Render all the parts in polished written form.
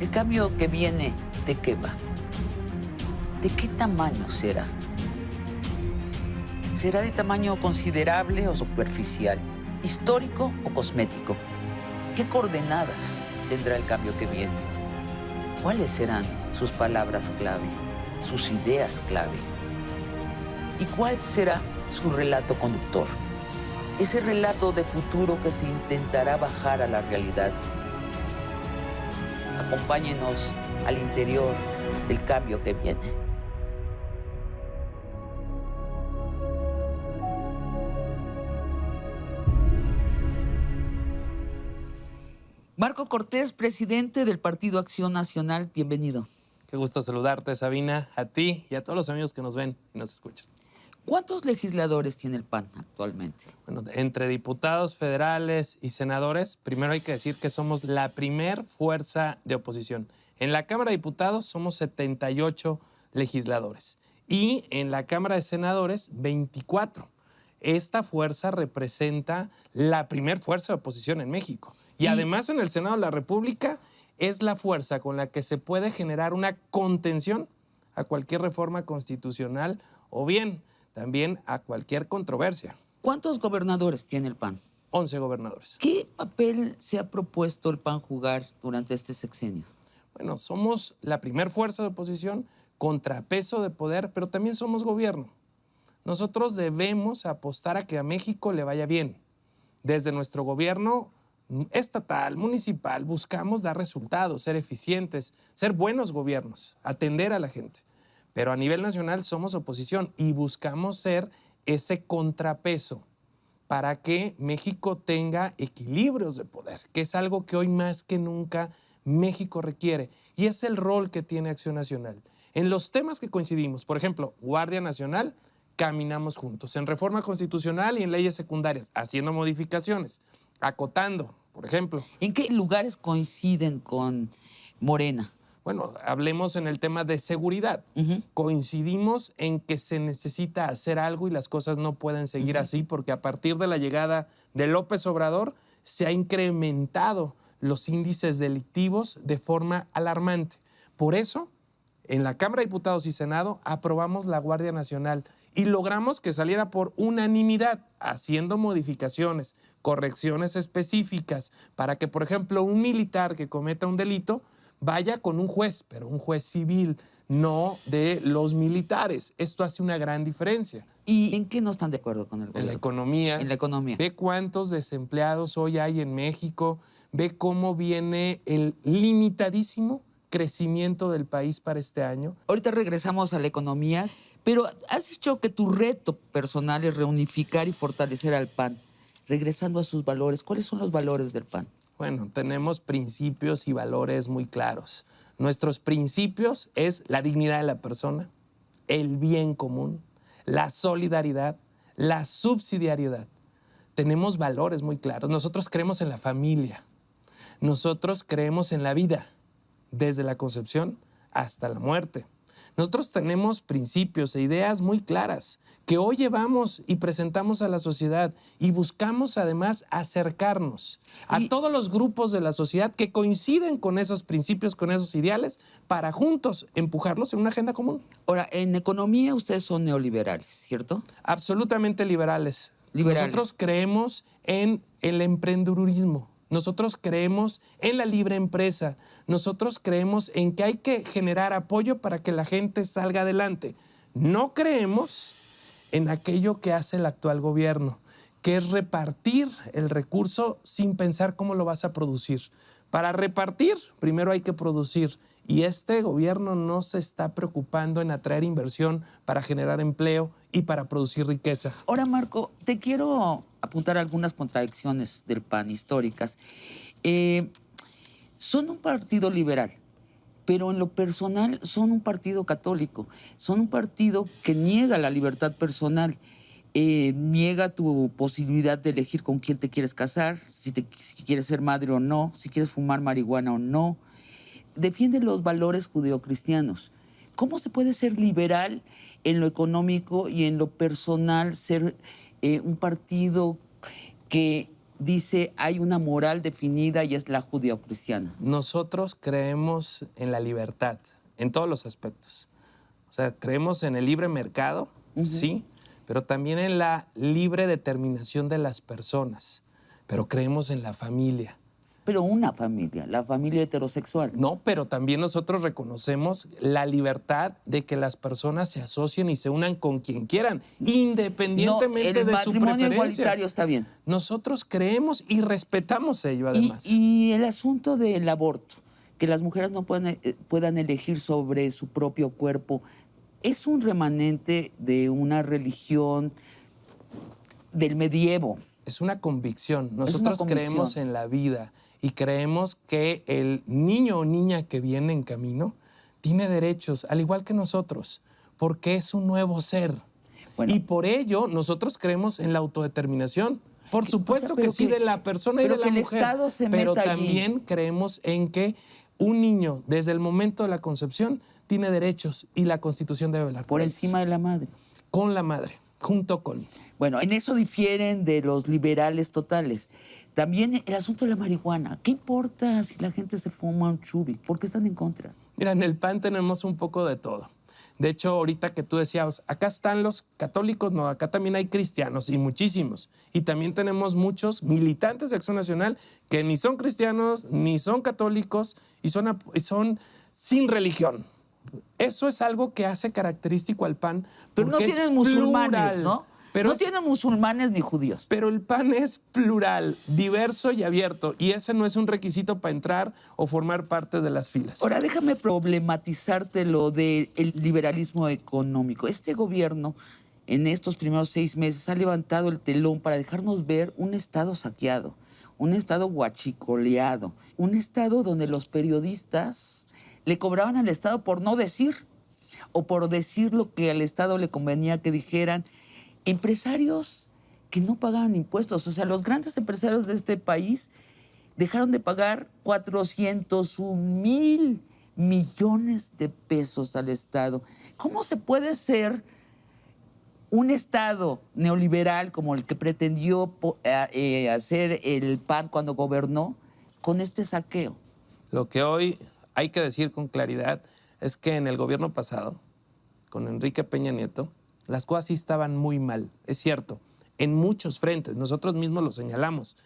El cambio que viene, ¿de qué va? ¿De qué tamaño será? ¿Será de tamaño considerable o superficial? ¿Histórico o cosmético? ¿Qué coordenadas tendrá el cambio que viene? ¿Cuáles serán sus palabras clave, sus ideas clave? ¿Y cuál será su relato conductor? Ese relato de futuro que se intentará bajar a la realidad. Acompáñenos al interior del cambio que viene. Marco Cortés, presidente del Partido Acción Nacional, bienvenido. Qué gusto saludarte, Sabina, a ti y a todos los amigos que nos ven y nos escuchan. ¿Cuántos legisladores tiene el PAN actualmente? Bueno, entre diputados federales y senadores, primero hay que decir que somos la primer fuerza de oposición. En la Cámara de Diputados somos 78 legisladores y en la Cámara de Senadores 24. Esta fuerza representa la primer fuerza de oposición en México. Y además en el Senado de la República es la fuerza con la que se puede generar una contención a cualquier reforma constitucional o bien también a cualquier controversia. ¿Cuántos gobernadores tiene el PAN? 11 gobernadores. ¿Qué papel se ha propuesto el PAN jugar durante este sexenio? Bueno, somos la primer fuerza de oposición, contrapeso de poder, pero también somos gobierno. Nosotros debemos apostar a que a México le vaya bien. Desde nuestro gobierno estatal, municipal, buscamos dar resultados, ser eficientes, ser buenos gobiernos, atender a la gente. Pero a nivel nacional somos oposición y buscamos ser ese contrapeso para que México tenga equilibrios de poder, que es algo que hoy más que nunca México requiere. Y es el rol que tiene Acción Nacional. En los temas que coincidimos, por ejemplo, Guardia Nacional, caminamos juntos. En reforma constitucional y en leyes secundarias, haciendo modificaciones, acotando, por ejemplo. ¿En qué lugares coinciden con Morena? Bueno, hablemos en el tema de seguridad. Coincidimos en que se necesita hacer algo y las cosas no pueden seguir así porque a partir de la llegada de López Obrador se ha incrementado los índices delictivos de forma alarmante. Por eso, en la Cámara de Diputados y Senado aprobamos la Guardia Nacional y logramos que saliera por unanimidad, haciendo modificaciones, correcciones específicas para que, por ejemplo, un militar que cometa un delito vaya con un juez, pero un juez civil, no de los militares. Esto hace una gran diferencia. ¿Y en qué no están de acuerdo con el gobierno? En la economía. En la economía. Ve cuántos desempleados hoy hay en México, ve cómo viene el limitadísimo crecimiento del país para este año. Ahorita regresamos a la economía, pero has dicho que tu reto personal es reunificar y fortalecer al PAN, regresando a sus valores. ¿Cuáles son los valores del PAN? Bueno, tenemos principios y valores muy claros. Nuestros principios es la dignidad de la persona, el bien común, la solidaridad, la subsidiariedad. Tenemos valores muy claros. Nosotros creemos en la familia. Nosotros creemos en la vida, desde la concepción hasta la muerte. Nosotros tenemos principios e ideas muy claras que hoy llevamos y presentamos a la sociedad y buscamos además acercarnos a todos los grupos de la sociedad que coinciden con esos principios, con esos ideales, para juntos empujarlos en una agenda común. Ahora, en economía ustedes son neoliberales, ¿cierto? Absolutamente liberales. Nosotros creemos en el emprendedurismo. Nosotros creemos en la libre empresa. Nosotros creemos en que hay que generar apoyo para que la gente salga adelante. No creemos en aquello que hace el actual gobierno, que es repartir el recurso sin pensar cómo lo vas a producir. Para repartir, primero hay que producir. Y este gobierno no se está preocupando en atraer inversión para generar empleo y para producir riqueza. Ahora, Marco, te quiero apuntar algunas contradicciones del PAN históricas. Son un partido liberal, pero en lo personal son un partido católico. Son un partido que niega la libertad personal. Niega tu posibilidad de elegir con quién te quieres casar, si quieres ser madre o no, si quieres fumar marihuana o no. Defiende los valores judeocristianos. ¿Cómo se puede ser liberal en lo económico y en lo personal, ser un partido que dice hay una moral definida y es la judeocristiana. Nosotros creemos en la libertad, en todos los aspectos. O sea, creemos en el libre mercado, sí, pero también en la libre determinación de las personas. Pero creemos en la familia. Pero una familia, la familia heterosexual. No, pero también nosotros reconocemos la libertad de que las personas se asocien y se unan con quien quieran, independientemente de su preferencia. El matrimonio igualitario está bien. Nosotros creemos y respetamos ello, además. Y el asunto del aborto, que las mujeres no puedan elegir sobre su propio cuerpo, es un remanente de una religión del medievo. Es una convicción. Nosotros creemos en la vida y creemos que el niño o niña que viene en camino tiene derechos, al igual que nosotros, porque es un nuevo ser. Bueno, y por ello nosotros creemos en la autodeterminación. Por supuesto que sí, de la persona y de la mujer. Pero también creemos en que un niño, desde el momento de la concepción, tiene derechos y la Constitución debe velar por encima de la madre. Con la madre, junto con. Bueno, en eso difieren de los liberales totales. También el asunto de la marihuana. ¿Qué importa si la gente se fuma un chubi? ¿Por qué están en contra? Mira, en el PAN tenemos un poco de todo. De hecho, ahorita que tú decías, acá están los católicos, no, acá también hay cristianos y muchísimos. Y también tenemos muchos militantes de Acción Nacional que ni son cristianos, ni son católicos y son sin religión. Eso es algo que hace característico al PAN. Pero no tienen musulmanes, ¿no? Pero no tienen musulmanes ni judíos. Pero el PAN es plural, diverso y abierto. Y ese no es un requisito para entrar o formar parte de las filas. Ahora, déjame problematizarte lo del liberalismo económico. Este gobierno, en estos primeros 6 meses, ha levantado el telón para dejarnos ver un Estado saqueado, un Estado guachicoleado, un Estado donde los periodistas le cobraban al Estado por no decir o por decir lo que al Estado le convenía que dijeran. Empresarios que no pagaban impuestos. O sea, los grandes empresarios de este país dejaron de pagar 401,000 millones de pesos al Estado. ¿Cómo se puede ser un Estado neoliberal como el que pretendió hacer el PAN cuando gobernó con este saqueo? Lo que hoy hay que decir con claridad es que en el gobierno pasado, con Enrique Peña Nieto, las cosas sí estaban muy mal, es cierto, en muchos frentes, nosotros mismos lo señalamos,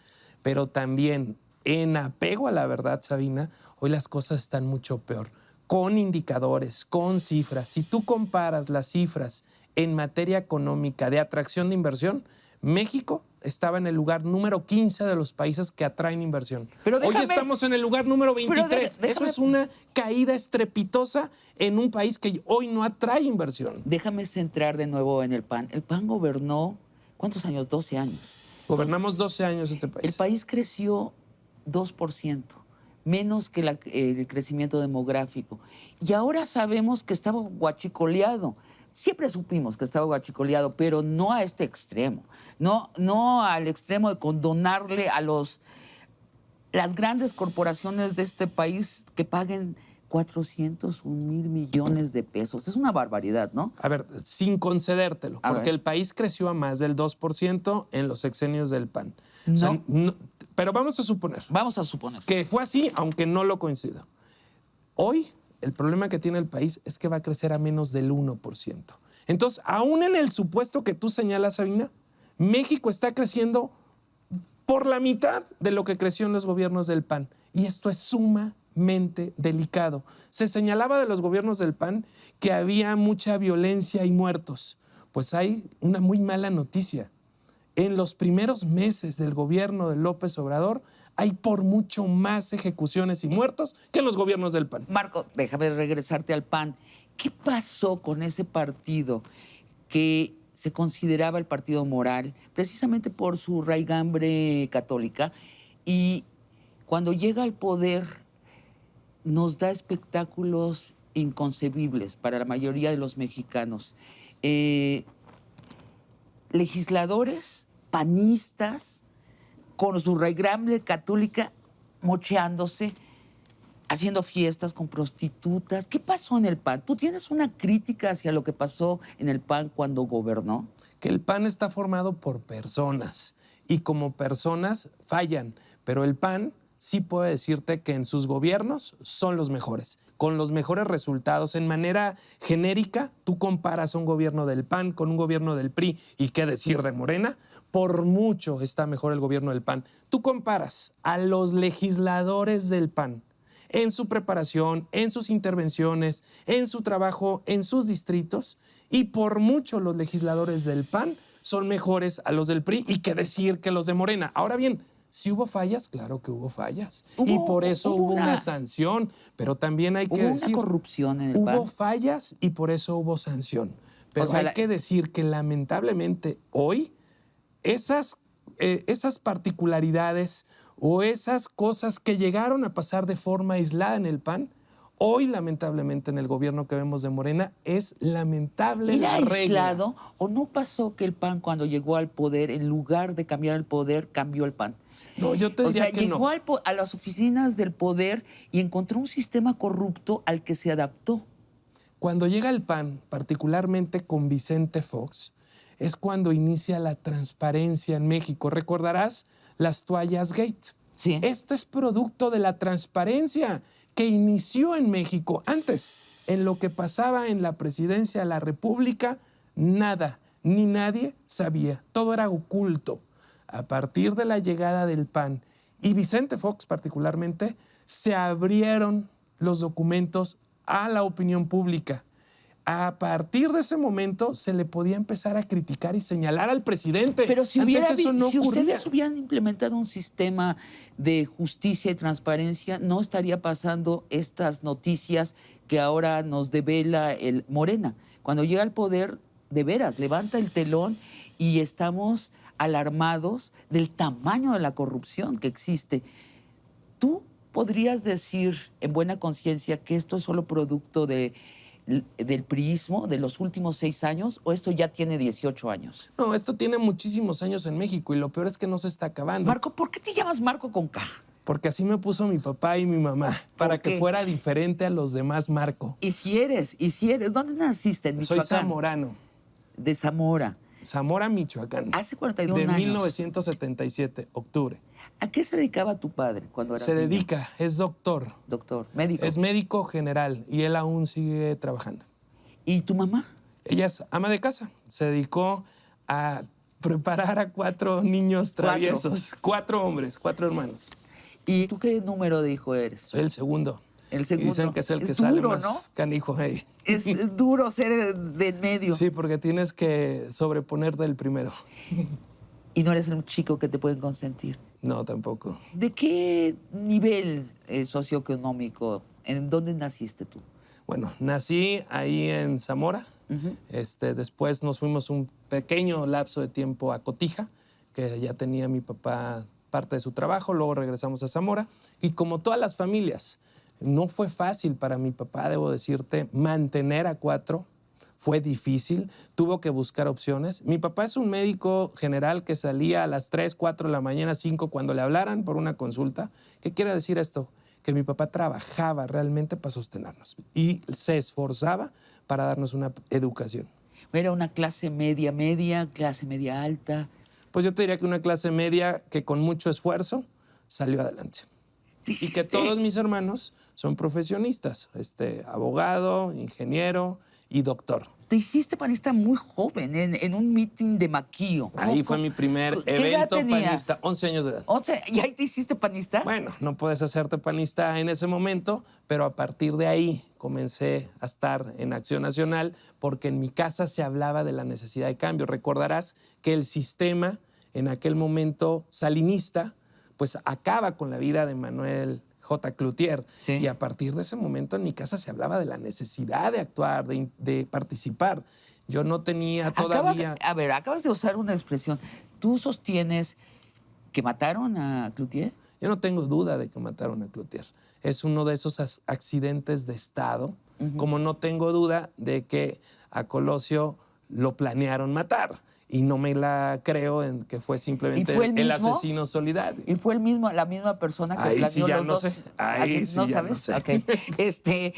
pero también en apego a la verdad, Sabina, hoy las cosas están mucho peor, con indicadores, con cifras. Si tú comparas las cifras en materia económica de atracción de inversión, México estaba en el lugar número 15 de los países que atraen inversión. Hoy estamos en el lugar número 23. Eso es una caída estrepitosa en un país que hoy no atrae inversión. Déjame centrar de nuevo en el PAN. El PAN gobernó, ¿cuántos años? 12 años. Gobernamos 12 años este país. El país creció 2%, menos que el crecimiento demográfico. Y ahora sabemos que estaba guachicoleado. Siempre supimos que estaba guachicoleado, pero no a este extremo. No al extremo de condonarle a las grandes corporaciones de este país que paguen 401,000 millones de pesos. Es una barbaridad, ¿no? A ver, sin concedértelo, porque el país creció a más del 2% en los sexenios del PAN. No. O sea, pero vamos a suponer. Vamos a suponer. Que fue así, aunque no lo coincido. Hoy, el problema que tiene el país es que va a crecer a menos del 1%. Entonces, aún en el supuesto que tú señalas, Sabina, México está creciendo por la mitad de lo que creció en los gobiernos del PAN. Y esto es sumamente delicado. Se señalaba de los gobiernos del PAN que había mucha violencia y muertos. Pues hay una muy mala noticia. En los primeros meses del gobierno de López Obrador hay por mucho más ejecuciones y muertos que en los gobiernos del PAN. Marco, déjame regresarte al PAN. ¿Qué pasó con ese partido que se consideraba el partido moral precisamente por su raigambre católica y cuando llega al poder nos da espectáculos inconcebibles para la mayoría de los mexicanos? Legisladores panistas con su raigambre católica mocheándose, haciendo fiestas con prostitutas. ¿Qué pasó en el PAN? ¿Tú tienes una crítica hacia lo que pasó en el PAN cuando gobernó? Que el PAN está formado por personas y como personas fallan, pero el PAN sí puedo decirte que en sus gobiernos son los mejores, con los mejores resultados. En manera genérica, tú comparas un gobierno del PAN con un gobierno del PRI y qué decir de Morena, por mucho está mejor el gobierno del PAN. Tú comparas a los legisladores del PAN en su preparación, en sus intervenciones, en su trabajo, en sus distritos, y por mucho los legisladores del PAN son mejores a los del PRI y qué decir que los de Morena. Ahora bien, si hubo fallas, claro que hubo fallas. Y por eso hubo una sanción. Pero también hay que decir... Hubo una corrupción en el PAN. Hubo fallas y por eso hubo sanción. Pero hay que decir que lamentablemente hoy esas particularidades o esas cosas que llegaron a pasar de forma aislada en el PAN, hoy lamentablemente en el gobierno que vemos de Morena es lamentable la regla. ¿Era aislado o no pasó que el PAN cuando llegó al poder, en lugar de cambiar el poder, cambió el PAN? No, yo te diría que no. O sea, llegó a las oficinas del poder y encontró un sistema corrupto al que se adaptó. Cuando llega el PAN, particularmente con Vicente Fox, es cuando inicia la transparencia en México. ¿Recordarás las toallas Gate? Sí. Este es producto de la transparencia que inició en México. Antes, en lo que pasaba en la presidencia de la República, nada, ni nadie sabía. Todo era oculto. A partir de la llegada del PAN y Vicente Fox particularmente, se abrieron los documentos a la opinión pública. A partir de ese momento se le podía empezar a criticar y señalar al presidente. Pero si ocurría. Ustedes hubieran implementado un sistema de justicia y transparencia, no estaría pasando estas noticias que ahora nos devela el Morena. Cuando llega al poder, de veras, levanta el telón y estamos alarmados del tamaño de la corrupción que existe. ¿Tú podrías decir en buena conciencia que esto es solo producto del priismo de los últimos 6 años o esto ya tiene 18 años? No, esto tiene muchísimos años en México y lo peor es que no se está acabando. Marco, ¿por qué te llamas Marco con K? Porque así me puso mi papá y mi mamá, para que fuera diferente a los demás Marco. Y si eres, ¿dónde naciste? ¿En Michoacán? Soy zamorano. De Zamora. Zamora, Michoacán. Hace 41 años. De 1977, octubre. ¿A qué se dedicaba tu padre cuando era Se niño? dedica, es doctor. Doctor, médico. Es médico general y él aún sigue trabajando. ¿Y tu mamá? Ella es ama de casa. Se dedicó a preparar a 4 niños traviesos. 4 hombres, 4 hermanos. ¿Y tú qué número de hijo eres? Soy el segundo. El segundo. Y dicen que es el que duro, sale más ¿no? canijo. Hey. Es duro ser del medio. Sí, porque tienes que sobreponerte del primero. Y no eres un chico que te pueden consentir. No, tampoco. ¿De qué nivel socioeconómico? ¿En dónde naciste tú? Bueno, nací ahí en Zamora. Después nos fuimos un pequeño lapso de tiempo a Cotija, que ya tenía mi papá parte de su trabajo. Luego regresamos a Zamora. Y como todas las familias, no fue fácil para mi papá, debo decirte, mantener a 4. Fue difícil, tuvo que buscar opciones. Mi papá es un médico general que salía a las 3, 4 de la mañana, 5, cuando le hablaran por una consulta. ¿Qué quiere decir esto? Que mi papá trabajaba realmente para sostenernos y se esforzaba para darnos una educación. ¿Era una clase media, clase media alta? Pues yo te diría que una clase media que con mucho esfuerzo salió adelante. Y que todos mis hermanos son profesionistas, abogado, ingeniero y doctor. Te hiciste panista muy joven, en un meeting de Maquío. Ahí fue mi primer ¿Qué edad evento tenías? panista, 11 años de edad. 11, ¿y ahí te hiciste panista? Bueno, no puedes hacerte panista en ese momento, pero a partir de ahí comencé a estar en Acción Nacional porque en mi casa se hablaba de la necesidad de cambio. Recordarás que el sistema en aquel momento salinista pues acaba con la vida de Manuel J. Cloutier. Sí. Y a partir de ese momento en mi casa se hablaba de la necesidad de actuar, de participar. Yo no tenía todavía... Acabas de usar una expresión. ¿Tú sostienes que mataron a Cloutier? Yo no tengo duda de que mataron a Cloutier. Es uno de esos accidentes de Estado, como no tengo duda de que a Colosio lo planearon matar. Y no me la creo en que fue simplemente el asesino solidario. ¿Y fue la misma persona que ahí planeó sí ya los no dos? sé. Ahí sí ¿No ya sabes? no sé. Okay.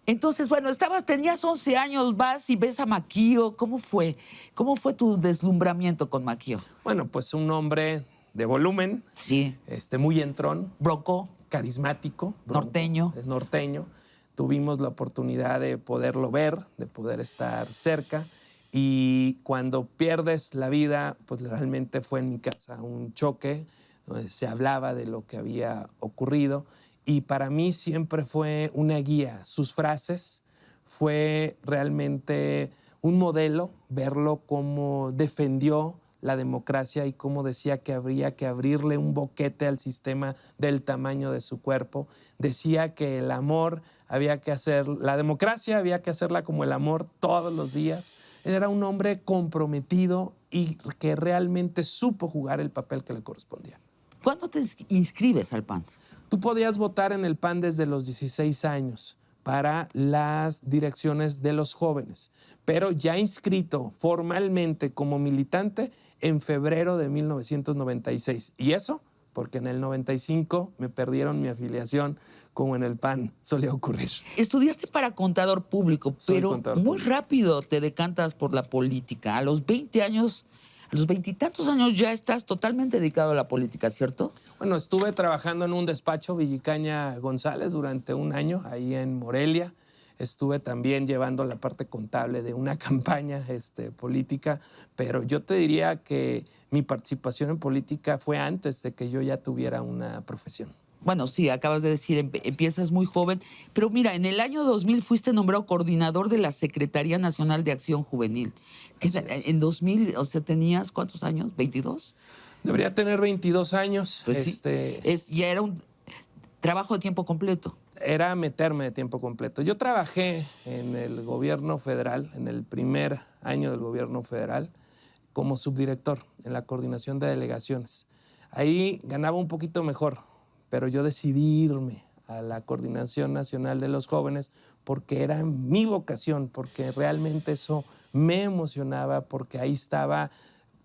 Entonces, bueno, tenías 11 años, vas y ves a Maquío. ¿Cómo fue? ¿Cómo fue tu deslumbramiento con Maquío? Bueno, pues un hombre de volumen, Sí. muy entrón, Bronco. carismático. Norteño. Norteño. Tuvimos la oportunidad de poderlo ver, de poder estar cerca. Y cuando pierdes la vida, pues realmente fue en mi casa un choque, donde se hablaba de lo que había ocurrido. Y para mí siempre fue una guía. Sus frases fue realmente un modelo, verlo cómo defendió la democracia y cómo decía que habría que abrirle un boquete al sistema del tamaño de su cuerpo. Decía que el amor había que hacer, la democracia había que hacerla como el amor todos los días. Era un hombre comprometido y que realmente supo jugar el papel que le correspondía. ¿Cuándo te inscribes al PAN? Tú podías votar en el PAN desde los 16 años para las direcciones de los jóvenes, pero ya inscrito formalmente como militante en febrero de 1996. ¿Y eso? Porque en el 95 me perdieron mi afiliación, como en el PAN solía ocurrir. Estudiaste para contador público, Soy pero contador muy público. rápido te decantas por la política. A los 20 años, a los 20 y tantos años ya estás totalmente dedicado a la política, ¿cierto? Bueno, estuve trabajando en un despacho Villicaña González durante un año ahí en Morelia. Estuve también llevando la parte contable de una campaña política, pero yo te diría que mi participación en política fue antes de que yo ya tuviera una profesión. Bueno, sí, acabas de decir, empiezas muy joven, pero mira, en el año 2000 fuiste nombrado coordinador de la Secretaría Nacional de Acción Juvenil. Así es. En 2000, o sea, ¿tenías cuántos años? ¿22? Debería tener 22 años. Pues sí, ya era un trabajo de tiempo completo. Era meterme de tiempo completo. Yo trabajé en el gobierno federal, en el primer año del gobierno federal, como subdirector en la coordinación de delegaciones. Ahí ganaba un poquito mejor, pero yo decidí irme a la Coordinación Nacional de los Jóvenes porque era mi vocación, porque realmente eso me emocionaba, porque ahí estaba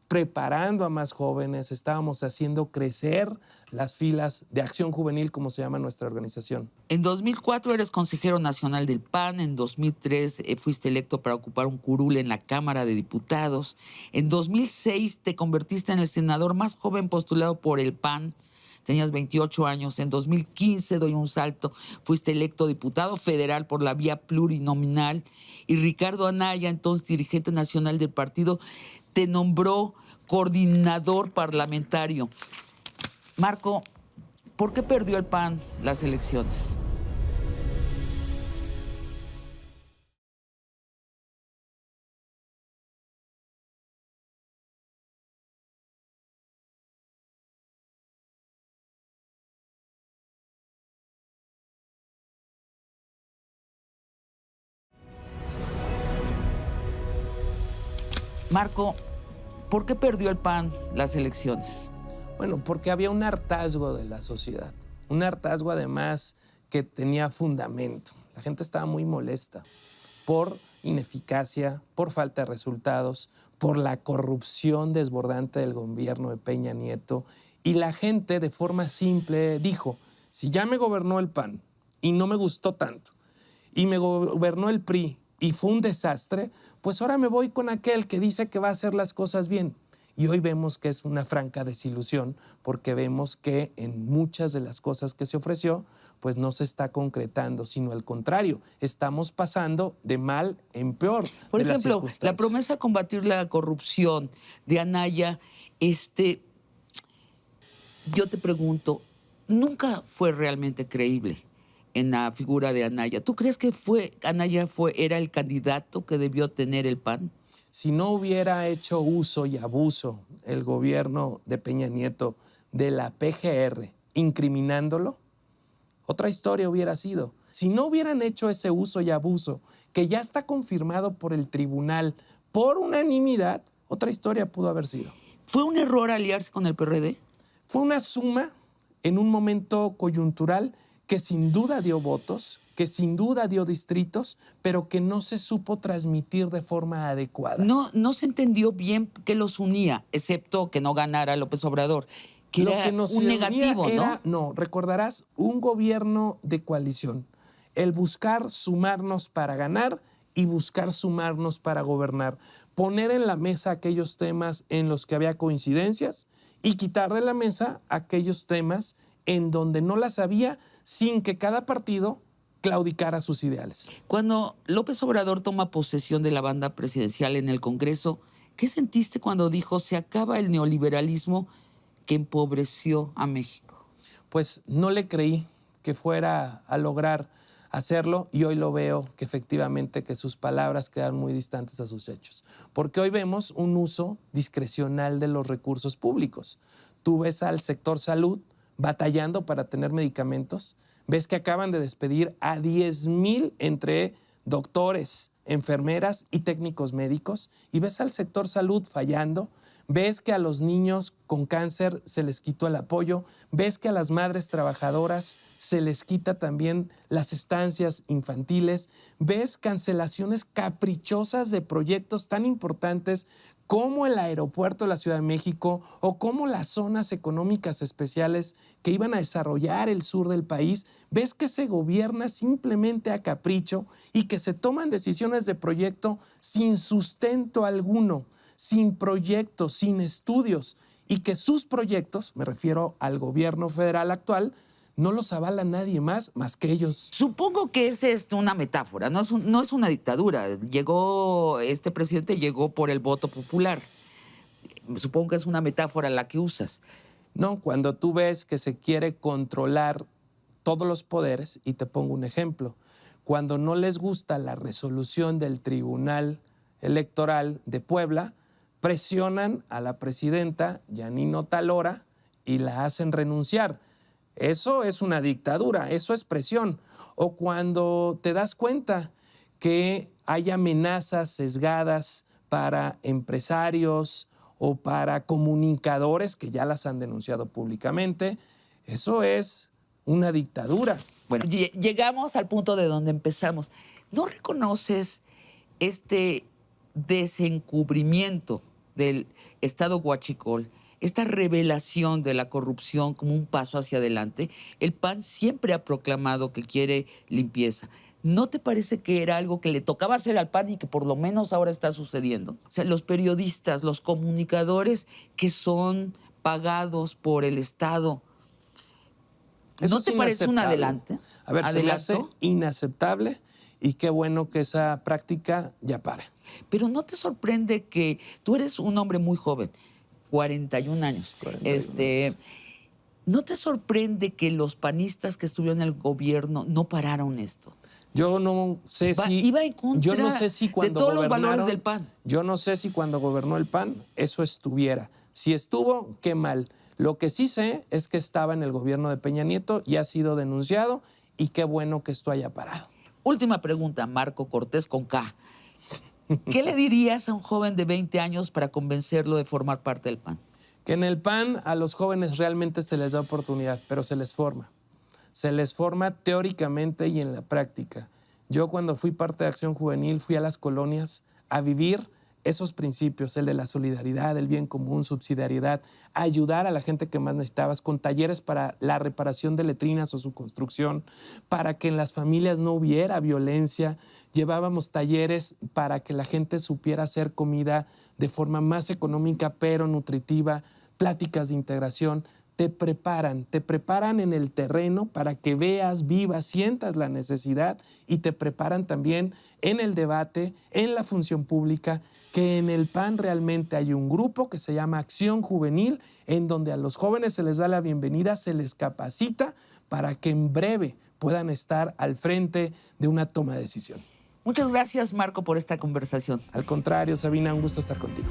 preparando a más jóvenes, estábamos haciendo crecer las filas de Acción Juvenil, como se llama nuestra organización. En 2004 eres consejero nacional del PAN, en 2003 fuiste electo para ocupar un curul en la Cámara de Diputados, en 2006 te convertiste en el senador más joven postulado por el PAN, tenías 28 años, en 2015 doy un salto, fuiste electo diputado federal por la vía plurinominal y Ricardo Anaya, entonces dirigente nacional del partido, te nombró coordinador parlamentario. Marco, ¿por qué perdió el PAN las elecciones? Marco, ¿por qué perdió el PAN las elecciones? Bueno, porque había un hartazgo de la sociedad, un hartazgo además que tenía fundamento. La gente estaba muy molesta por ineficacia, por falta de resultados, por la corrupción desbordante del gobierno de Peña Nieto. Y la gente de forma simple dijo, si ya me gobernó el PAN y no me gustó tanto, y me gobernó el PRI y fue un desastre, pues ahora me voy con aquel que dice que va a hacer las cosas bien. Y hoy vemos que es una franca desilusión porque vemos que en muchas de las cosas que se ofreció, pues no se está concretando, sino al contrario, estamos pasando de mal en peor. Por ejemplo, la promesa de combatir la corrupción de Anaya, yo te pregunto, nunca fue realmente creíble en la figura de Anaya. ¿Tú crees que Anaya era el candidato que debió tener el PAN? Si no hubiera hecho uso y abuso el gobierno de Peña Nieto de la PGR, incriminándolo, otra historia hubiera sido. Si no hubieran hecho ese uso y abuso, que ya está confirmado por el tribunal por unanimidad, otra historia pudo haber sido. ¿Fue un error aliarse con el PRD? Fue una suma en un momento coyuntural que sin duda dio votos, que sin duda dio distritos, pero que no se supo transmitir de forma adecuada. No se entendió bien qué los unía, excepto que no ganara López Obrador, que Lo era que nos un negativo, era, ¿no? No, recordarás, un gobierno de coalición, el buscar sumarnos para ganar y buscar sumarnos para gobernar, poner en la mesa aquellos temas en los que había coincidencias y quitar de la mesa aquellos temas en donde no las había, sin que cada partido claudicara sus ideales. Cuando López Obrador toma posesión de la banda presidencial en el Congreso, ¿qué sentiste cuando dijo se acaba el neoliberalismo que empobreció a México? Pues no le creí que fuera a lograr hacerlo y hoy lo veo que efectivamente que sus palabras quedan muy distantes a sus hechos. Porque hoy vemos un uso discrecional de los recursos públicos. Tú ves al sector salud batallando para tener medicamentos, ves que acaban de despedir a 10,000 entre doctores, enfermeras y técnicos médicos, y ves al sector salud fallando, ves que a los niños con cáncer se les quitó el apoyo, ves que a las madres trabajadoras se les quita también las estancias infantiles, ves cancelaciones caprichosas de proyectos tan importantes como el aeropuerto de la Ciudad de México o como las zonas económicas especiales que iban a desarrollar el sur del país. Ves que se gobierna simplemente a capricho y que se toman decisiones de proyecto sin sustento alguno, sin proyectos, sin estudios, y que sus proyectos, me refiero al gobierno federal actual, no los avala nadie más que ellos. Supongo que es una metáfora, no es una dictadura. Este presidente llegó por el voto popular. Supongo que es una metáfora la que usas. No, cuando tú ves que se quiere controlar todos los poderes, y te pongo un ejemplo, cuando no les gusta la resolución del Tribunal Electoral de Puebla, presionan a la presidenta Yanino Talora y la hacen renunciar. Eso es una dictadura, eso es presión. O cuando te das cuenta que hay amenazas sesgadas para empresarios o para comunicadores que ya las han denunciado públicamente, eso es una dictadura. Bueno, llegamos al punto de donde empezamos. ¿No reconoces este desencubrimiento del Estado huachicol, esta revelación de la corrupción como un paso hacia adelante? El PAN siempre ha proclamado que quiere limpieza. ¿No te parece que era algo que le tocaba hacer al PAN y que por lo menos ahora está sucediendo? O sea, los periodistas, los comunicadores que son pagados por el Estado, ¿no te parece un adelante? A ver, se me hace inaceptable y qué bueno que esa práctica ya pare. Pero ¿no te sorprende que tú eres un hombre muy joven, 41 años? 41 años. ¿No te sorprende que los panistas que estuvieron en el gobierno no pararon esto? Yo no sé si... Iba en contra yo no sé si cuando de todos los valores del PAN. Yo no sé si cuando gobernó el PAN eso estuviera. Si estuvo, qué mal. Lo que sí sé es que estaba en el gobierno de Peña Nieto y ha sido denunciado, y qué bueno que esto haya parado. Última pregunta, Marco Cortés con K. ¿Qué le dirías a un joven de 20 años para convencerlo de formar parte del PAN? Que en el PAN a los jóvenes realmente se les da oportunidad, pero se les forma. Se les forma teóricamente y en la práctica. Yo cuando fui parte de Acción Juvenil fui a las colonias a vivir esos principios, el de la solidaridad, el bien común, subsidiariedad, ayudar a la gente que más necesitabas, con talleres para la reparación de letrinas o su construcción, para que en las familias no hubiera violencia. Llevábamos talleres para que la gente supiera hacer comida de forma más económica pero nutritiva, pláticas de integración. Te preparan en el terreno para que veas, vivas, sientas la necesidad, y te preparan también en el debate, en la función pública, que en el PAN realmente hay un grupo que se llama Acción Juvenil, en donde a los jóvenes se les da la bienvenida, se les capacita para que en breve puedan estar al frente de una toma de decisión. Muchas gracias, Marco, por esta conversación. Al contrario, Sabina, un gusto estar contigo.